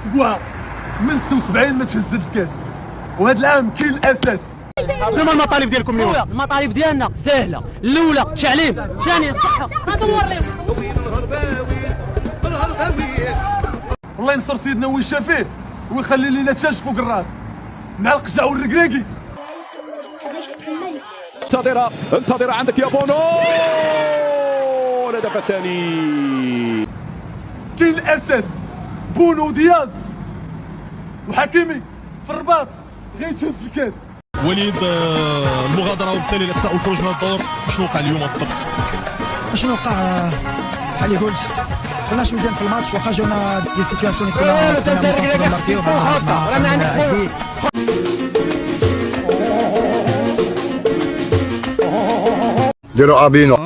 سبوعه من 76 ما تهز الكاس، وهذا العام كاين الاساس. شنو المطالب ديالكم اليوم؟ المطالب ديالنا سهله، الاولى التعليم، ثانيا الصحه، هذا هو الرياض. الله ينصر سيدنا ويشافيه ويخلي لنا تاج فوق الراس مع القجع والركراكي. انتظر عندك يا بونو، الهدف الثاني. كاين الاساس بونو دياز وحكيمي في الرباط غيتهز الكاس. وليد المغادره وبالتالي الاقصاء والخروج من الدور، شنو وقع اليوم بالضبط؟ شنو وقع بحال اللي قلت كناش مزيان في الماتش، واخا جاونا دي سيتوياسيون اللي كنا ماركيو ديروا ابينو